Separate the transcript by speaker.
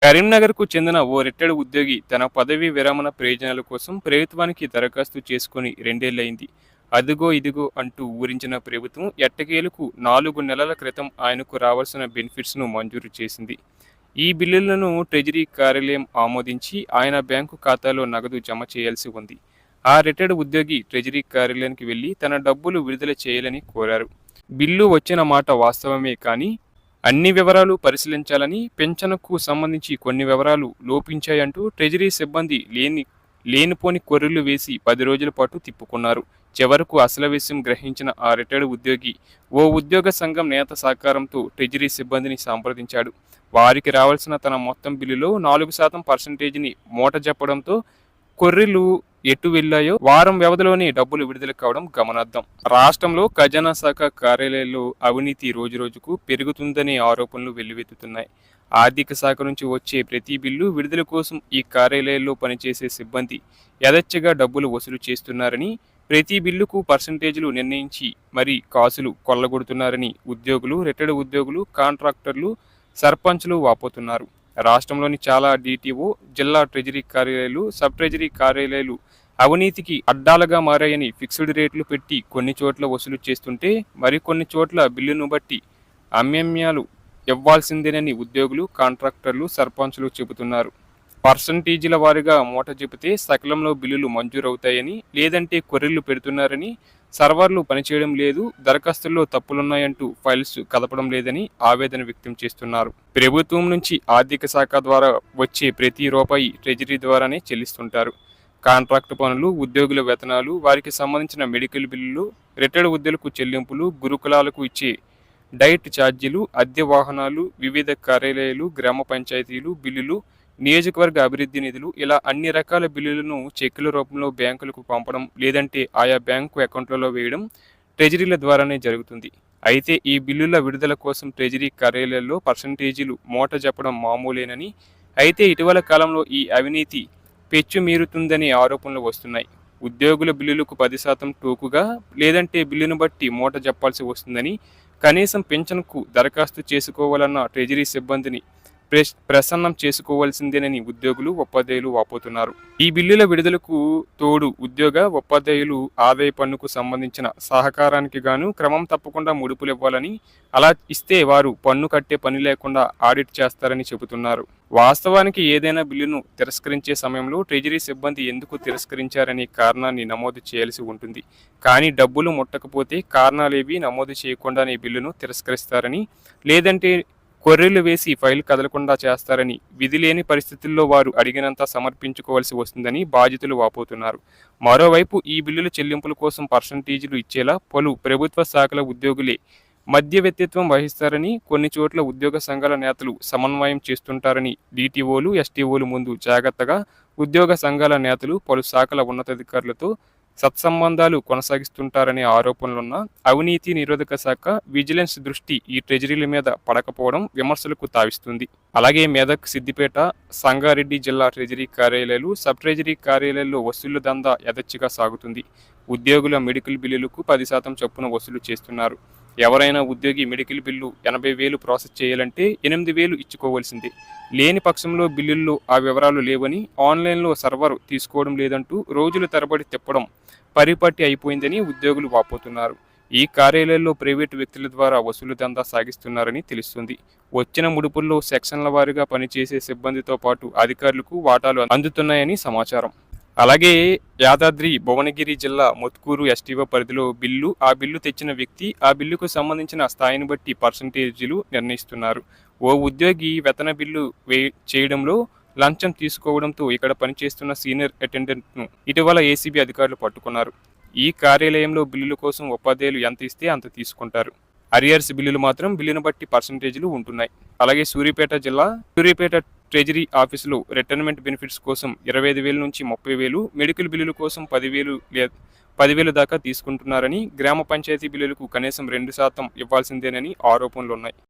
Speaker 1: కరీంనగర్‌కు చెందిన ఓ రిటైర్డ్ ఉద్యోగి తన పదవీ విరమణ ప్రయోజనాల కోసం ప్రభుత్వానికి దరఖాస్తు చేసుకొని 2 ఏళ్లయింది. అదిగో ఇదిగో అంటూ ఊరించిన ప్రభుత్వం ఎట్టకేలకు 4 నెలల క్రితం ఆయనకు రావాల్సిన బెనిఫిట్స్‌ను మంజూరు చేసింది. ఈ బిల్లులను ట్రెజరీ కార్యాలయం ఆమోదించి ఆయన బ్యాంకు ఖాతాలో నగదు జమ చేయాల్సి ఉంది. ఆ రిటైర్డ్ ఉద్యోగి ట్రెజరీ కార్యాలయానికి వెళ్లి తన డబ్బులు విడుదల చేయాలని కోరారు. బిల్లు వచ్చిన మాట వాస్తవమే కానీ అన్ని వివరాలు పరిశీలించాలని, పింఛనుకు సంబంధించి కొన్ని వివరాలు లోపించాయంటూ ట్రెజరీ సిబ్బంది లేనిపోని కొర్రీలు వేసి 10 రోజుల పాటు తిప్పుకున్నారు. చివరకు అసలు విషయం గ్రహించిన ఆ రిటైర్డ్ ఉద్యోగి ఓ ఉద్యోగ సంఘం నేత సహకారంతో ట్రెజరీ సిబ్బందిని సంప్రదించాడు. వారికి రావాల్సిన తన మొత్తం బిల్లులో 4% మూటజెప్పడంతో కొర్రీలు ఎటు వెళ్లాయో వారం వ్యవధిలోనే డబ్బులు విడుదల కావడం గమనార్హం. రాష్ట్రంలో ఖజానా శాఖ కార్యాలయాల్లో అవినీతి రోజురోజుకు పెరుగుతుందనే ఆరోపణలు వెల్లువెత్తుతున్నాయి. ఆర్థిక శాఖ నుంచి వచ్చే ప్రతి బిల్లు విడుదల కోసం ఈ కార్యాలయాల్లో పనిచేసే సిబ్బంది యథేచ్ఛగా డబ్బులు వసూలు చేస్తున్నారని, ప్రతి బిల్లుకు పర్సెంటేజీలు నిర్ణయించి మరీ కాసులు కొల్లగొడుతున్నారని ఉద్యోగులు, రిటైర్డ్ ఉద్యోగులు, కాంట్రాక్టర్లు, సర్పంచ్లు వాపోతున్నారు. రాష్ట్రంలోని చాలా డిటిఓ, జిల్లా ట్రెజరీ కార్యాలయాలు, సబ్ ట్రెజరీ కార్యాలయాలు అవినీతికి అడ్డాలుగా మారాయని ఫిక్స్డ్ రేట్లు పెట్టి కొన్ని చోట్ల వసూలు చేస్తుంటే మరికొన్ని చోట్ల బిల్లును బట్టి అమ్యమ్యాలు ఇవ్వాల్సిందేనని ఉద్యోగులు, కాంట్రాక్టర్లు, సర్పంచులు చెబుతున్నారు. పర్సంటేజీల వారీగా మూట చెబితే సకాలంలో బిల్లులు మంజూరవుతాయని, లేదంటే కొర్రీలు పెడుతున్నారని, సర్వర్లు పనిచేయడం లేదు, దరఖాస్తుల్లో తప్పులున్నాయంటూ ఫైల్స్ కదపడం లేదని ఆవేదన వ్యక్తం చేస్తున్నారు. ప్రభుత్వం నుంచి ఆర్థిక శాఖ ద్వారా వచ్చే ప్రతి రూపాయి ట్రెజరీ ద్వారానే చెల్లిస్తుంటారు. కాంట్రాక్ట్ పనులు, ఉద్యోగుల వేతనాలు, వారికి సంబంధించిన మెడికల్ బిల్లులు, రిటైర్డ్ ఉద్యోగులకు చెల్లింపులు, గురుకులాలకు ఇచ్చే డైట్ ఛార్జీలు, అద్దె వాహనాలు, వివిధ కార్యాలయాలు, గ్రామ పంచాయతీలు బిల్లులు, నియోజకవర్గ అభివృద్ధి నిధులు, ఇలా అన్ని రకాల బిల్లులను చెక్కుల రూపంలో బ్యాంకులకు పంపడం, లేదంటే ఆయా బ్యాంకు అకౌంట్లలో వేయడం ట్రెజరీల ద్వారానే జరుగుతుంది. అయితే ఈ బిల్లుల విడుదల కోసం ట్రెజరీ కార్యాలయాల్లో పర్సంటేజీలు మూట చెప్పడం మామూలేనని, అయితే ఇటీవల కాలంలో ఈ అవినీతి పెచ్చుమీరుతుందనే ఆరోపణలు వస్తున్నాయి. ఉద్యోగుల బిల్లులకు 10% టోకుగా, లేదంటే బిల్లును బట్టి మూట చెప్పాల్సి వస్తుందని, కనీసం పింఛన్కు దరఖాస్తు చేసుకోవాలన్న ట్రెజరీ సిబ్బందిని ప్రసన్నం చేసుకోవాల్సిందేనని ఉద్యోగులు, ఉపాధ్యాయులు వాపోతున్నారు. ఈ బిల్లుల విడుదలకు తోడు ఉద్యోగ, ఉపాధ్యాయులు ఆదాయ పన్నుకు సంబంధించిన సహకారానికి గాను క్రమం తప్పకుండా ముడుపులు ఇవ్వాలని, అలా ఇస్తే వారు పన్ను కట్టే పని లేకుండా ఆడిట్ చేస్తారని చెబుతున్నారు. వాస్తవానికి ఏదైనా బిల్లును తిరస్కరించే సమయంలో ట్రెజరీ సిబ్బంది ఎందుకు తిరస్కరించారనే కారణాన్ని నమోదు చేయాల్సి ఉంటుంది. కానీ డబ్బులు ముట్టకపోతే కారణాలేవి నమోదు చేయకుండానే బిల్లును తిరస్కరిస్తారని, లేదంటే కొర్రీలు వేసి ఫైల్ కదలకుండా చేస్తారని, విధి లేని పరిస్థితుల్లో వారు అడిగినంత సమర్పించుకోవాల్సి వస్తుందని బాధితులు వాపోతున్నారు. మరోవైపు ఈ బిల్లుల చెల్లింపుల కోసం పర్సంటేజీలు ఇచ్చేలా పలు ప్రభుత్వ శాఖల ఉద్యోగులే మధ్యవర్తిత్వం వహిస్తారని, కొన్ని చోట్ల ఉద్యోగ సంఘాల నేతలు సమన్వయం చేస్తుంటారని డిటిఓలు, ఎస్టీఓలు ముందు జాగ్రత్తగా ఉద్యోగ సంఘాల నేతలు పలు శాఖల ఉన్నతాధికారులతో సత్సంబంధాలు కొనసాగిస్తుంటారనే ఆరోపణలున్న అవినీతి నిరోధక శాఖ, విజిలెన్స్ దృష్టి ఈ ట్రెజరీల మీద పడకపోవడం విమర్శలకు తావిస్తుంది. అలాగే మెదక్, సిద్దిపేట, సంగారెడ్డి జిల్లా ట్రెజరీ కార్యాలయాలు, సబ్ ట్రెజరీ కార్యాలయాల్లో వసూళ్ల దందా యథేచ్ఛగా సాగుతుంది. ఉద్యోగుల మెడికల్ బిల్లులకు 10% చొప్పున వసూలు చేస్తున్నారు. ఎవరైనా ఉద్యోగి మెడికల్ బిల్లు 80,000 ప్రాసెస్ చేయాలంటే 8,000 ఇచ్చుకోవాల్సిందే. లేని పక్షంలో బిల్లుల్లో ఆ వివరాలు లేవని, ఆన్లైన్లో సర్వర్ తీసుకోవడం లేదంటూ రోజుల తరబడి తిప్పడం పరిపాటి అయిపోయిందని ఉద్యోగులు వాపోతున్నారు. ఈ కార్యాలయాల్లో ప్రైవేటు వ్యక్తుల ద్వారా వసూలు దందా సాగిస్తున్నారని తెలుస్తుంది. వచ్చిన ముడుపుల్లో సెక్షన్ల వారీగా పనిచేసే సిబ్బందితో పాటు అధికారులకు వాటాలు అందుతున్నాయని సమాచారం. అలాగే యాదాద్రి భువనగిరి జిల్లా మొత్కూరు ఎస్టీఓ పరిధిలో బిల్లు, ఆ బిల్లు తెచ్చిన వ్యక్తి, ఆ బిల్లుకు సంబంధించిన స్థాయిని బట్టి పర్సంటేజీలు నిర్ణయిస్తున్నారు. ఓ ఉద్యోగి వేతన బిల్లు చేయడంలో లంచం తీసుకోవడంతో ఇక్కడ పనిచేస్తున్న సీనియర్ అటెండెంట్ను ఇటీవల ఏసీబీ అధికారులు పట్టుకున్నారు. ఈ కార్యాలయంలో బిల్లుల కోసం ఉపాధ్యాయులు ఎంత ఇస్తే అంత తీసుకుంటారు. అరియర్స్ బిల్లులు మాత్రం బిల్లును బట్టి పర్సంటేజీలు ఉంటున్నాయి. అలాగే సూర్యాపేట ట్రెజరీ ఆఫీసులో రిటైర్మెంట్ బెనిఫిట్స్ కోసం 25,000 నుంచి 30,000, మెడికల్ బిల్లుల కోసం 10,000 దాకా తీసుకుంటున్నారని, గ్రామ పంచాయతీ బిల్లులకు కనీసం 2% ఇవ్వాల్సిందేనని ఆరోపణలున్నాయి.